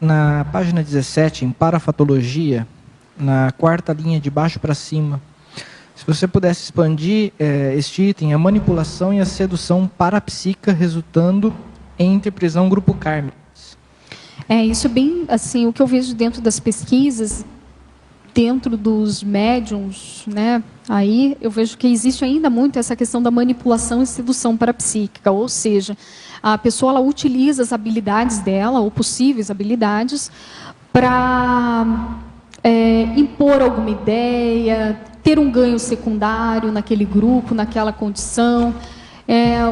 Na página 17, em parafatologia, na quarta linha de baixo para cima, se você pudesse expandir este item, a manipulação e a sedução parapsíquica resultando em interprisão grupo kármico. Isso é bem, assim, o que eu vejo dentro das pesquisas, dentro dos médiums, né? Aí eu vejo que existe ainda muito essa questão da manipulação e sedução parapsíquica, ou seja, a pessoa ela utiliza as habilidades dela, ou possíveis habilidades, para impor alguma ideia, ter um ganho secundário naquele grupo, naquela condição.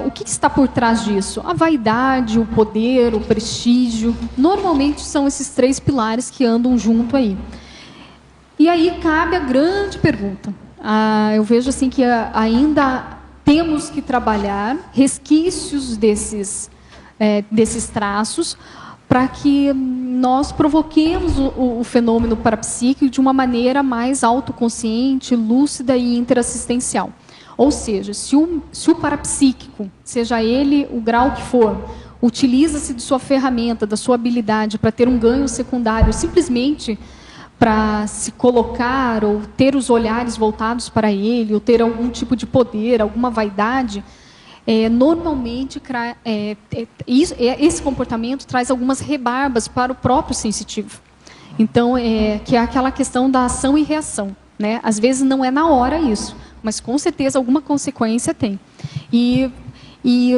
O que está por trás disso? A vaidade, o poder, o prestígio. Normalmente são esses três pilares que andam junto aí. E aí cabe a grande pergunta. Eu vejo assim que ainda temos que trabalhar resquícios desses traços para que nós provoquemos o fenômeno parapsíquico de uma maneira mais autoconsciente, lúcida e interassistencial. Ou seja, se o parapsíquico, seja ele o grau que for, utiliza-se de sua ferramenta, da sua habilidade para ter um ganho secundário, simplesmente para se colocar ou ter os olhares voltados para ele, ou ter algum tipo de poder, alguma vaidade, normalmente esse comportamento traz algumas rebarbas para o próprio sensitivo. Então, que é aquela questão da ação e reação, né? Às vezes não é na hora isso, mas com certeza alguma consequência tem. E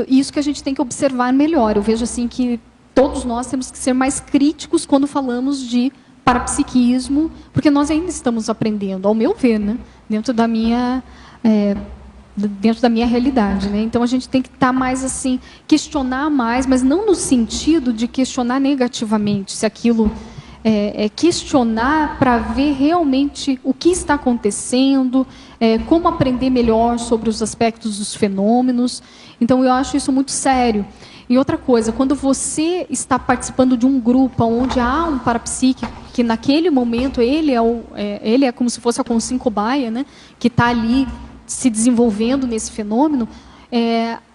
isso que a gente tem que observar melhor. Eu vejo assim que todos nós temos que ser mais críticos quando falamos de parapsiquismo, porque nós ainda estamos aprendendo, ao meu ver, né? dentro da minha realidade, né? Então a gente tem que estar mais assim, questionar mais, mas não no sentido de questionar negativamente, se aquilo questionar para ver realmente o que está acontecendo, como aprender melhor sobre os aspectos dos fenômenos. Então eu acho isso muito sério. E outra coisa, quando você está participando de um grupo onde há um parapsíquico, que naquele momento ele é como se fosse a consciência cobaia, né? Que está ali se desenvolvendo nesse fenômeno,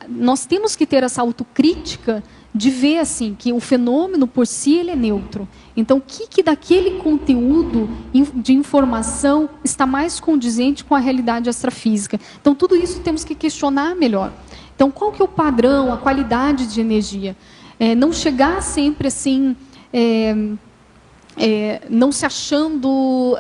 nós temos que ter essa autocrítica de ver assim que o fenômeno por si ele é neutro. Então, o que daquele conteúdo de informação está mais condizente com a realidade extrafísica? Então, tudo isso temos que questionar melhor. Então, qual que é o padrão, a qualidade de energia? Não chegar sempre assim, não se achando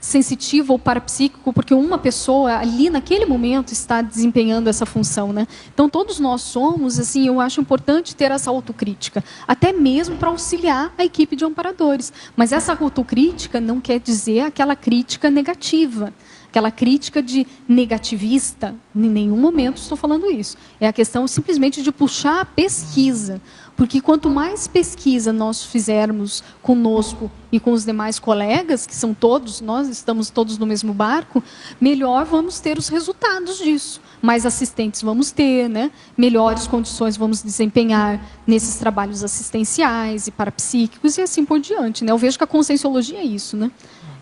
sensitivo ou parapsíquico, porque uma pessoa ali naquele momento está desempenhando essa função, né? Então todos nós somos, assim, eu acho importante ter essa autocrítica, até mesmo para auxiliar a equipe de amparadores. Mas essa autocrítica não quer dizer aquela crítica negativa, aquela crítica de negativista. Em nenhum momento estou falando isso. É a questão simplesmente de puxar a pesquisa. Porque quanto mais pesquisa nós fizermos conosco e com os demais colegas, que são todos, nós estamos todos no mesmo barco, melhor vamos ter os resultados disso. Mais assistentes vamos ter, né? Melhores condições vamos desempenhar nesses trabalhos assistenciais e parapsíquicos e assim por diante, né? Eu vejo que a conscienciologia é isso, né?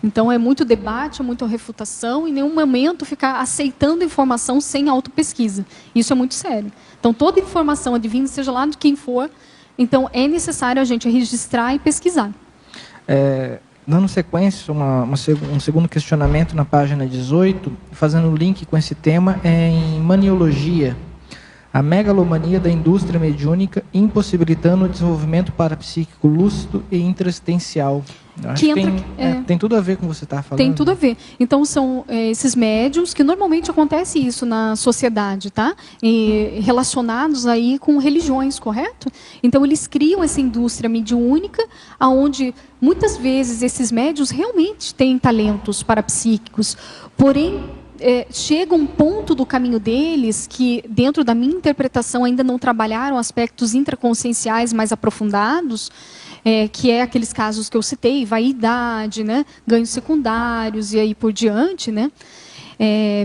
Então é muito debate, é muita refutação, e em nenhum momento ficar aceitando informação sem autopesquisa. Isso é muito sério. Então toda informação advinda, seja lá de quem for, então é necessário a gente registrar e pesquisar. Dando sequência, um segundo questionamento na página 18, fazendo link com esse tema, em maniologia. A megalomania da indústria mediúnica impossibilitando o desenvolvimento parapsíquico lúcido e interassistencial. Acho que tem tudo a ver com o que você está falando. Tem tudo a ver. Então, são esses médiums que normalmente acontece isso na sociedade, tá? Relacionados aí com religiões, correto? Então, eles criam essa indústria mediúnica, onde muitas vezes esses médiums realmente têm talentos parapsíquicos, porém, chega um ponto do caminho deles que, dentro da minha interpretação, ainda não trabalharam aspectos intraconscienciais mais aprofundados, que é aqueles casos que eu citei, vaidade, né, ganhos secundários e aí por diante, né,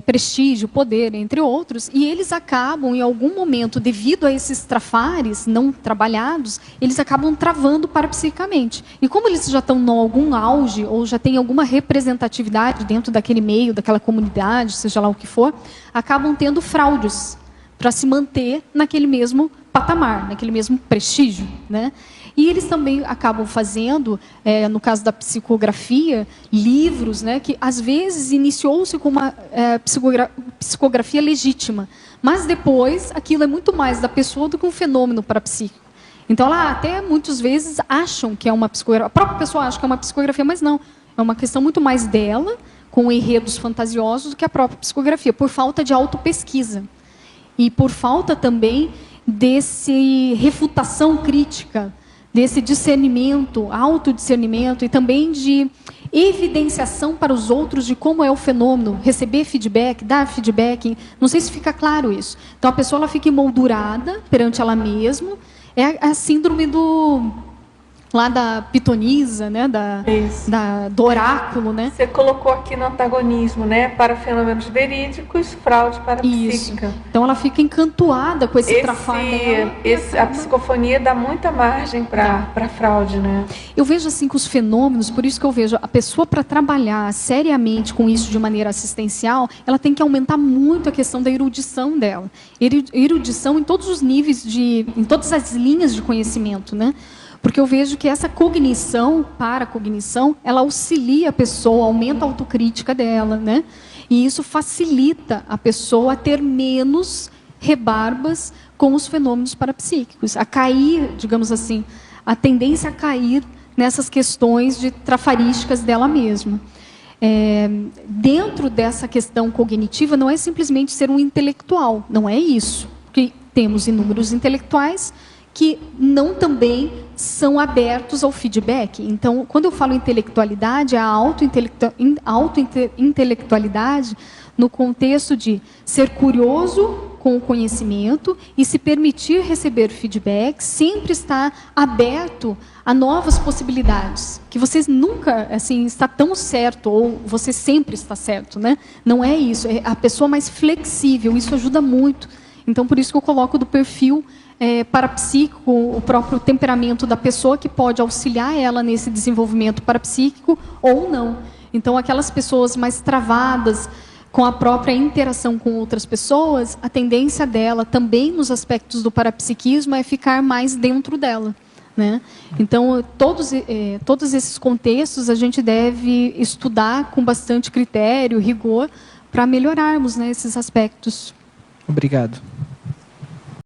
prestígio, poder, entre outros, e eles acabam, em algum momento, devido a esses trafares não trabalhados, eles acabam travando parapsicamente. E como eles já estão em algum auge, ou já têm alguma representatividade dentro daquele meio, daquela comunidade, seja lá o que for, acabam tendo fraudes para se manter naquele mesmo patamar, naquele mesmo prestígio, né? E eles também acabam fazendo, no caso da psicografia, livros, né, que às vezes iniciou-se com uma psicografia legítima, mas depois aquilo é muito mais da pessoa do que um fenômeno parapsíquico. Então, ela até muitas vezes acham que é uma psicografia, a própria pessoa acha que é uma psicografia, mas não, é uma questão muito mais dela, com enredos fantasiosos, do que a própria psicografia, por falta de autopesquisa. E por falta também desse refutação crítica, desse discernimento, autodiscernimento, e também de evidenciação para os outros de como é o fenômeno, receber feedback, dar feedback. Não sei se fica claro isso. Então, a pessoa ela fica emoldurada perante ela mesma. É a síndrome lá da pitonisa, né? Do oráculo, né? Você colocou aqui no antagonismo, né? Para fenômenos verídicos, fraude parapsíquica. Isso. Então ela fica encantuada com esse trafar dela. A psicofonia dá muita margem para fraude, né? Eu vejo assim que os fenômenos, por isso que eu vejo a pessoa, para trabalhar seriamente com isso de maneira assistencial, ela tem que aumentar muito a questão da erudição dela. Erudição em todos os níveis, em todas as linhas de conhecimento, né? Porque eu vejo que essa paracognição, ela auxilia a pessoa, aumenta a autocrítica dela, né? E isso facilita a pessoa a ter menos rebarbas com os fenômenos parapsíquicos, a cair, digamos assim, a tendência a cair nessas questões de trafarísticas dela mesma. Dentro dessa questão cognitiva, não é simplesmente ser um intelectual, não é isso. Porque temos inúmeros intelectuais que não também são abertos ao feedback. Então, quando eu falo intelectualidade, é a autointelectualidade no contexto de ser curioso com o conhecimento e se permitir receber feedback, sempre estar aberto a novas possibilidades. Que você nunca assim, está tão certo, ou você sempre está certo, né? Não é isso, é a pessoa mais flexível, isso ajuda muito. Então, por isso que eu coloco do perfil parapsíquico, o próprio temperamento da pessoa, que pode auxiliar ela nesse desenvolvimento parapsíquico ou não. Então, aquelas pessoas mais travadas com a própria interação com outras pessoas, a tendência dela também nos aspectos do parapsiquismo é ficar mais dentro dela, né? Então, todos esses contextos a gente deve estudar com bastante critério, rigor, para melhorarmos, né, esses aspectos. Obrigado.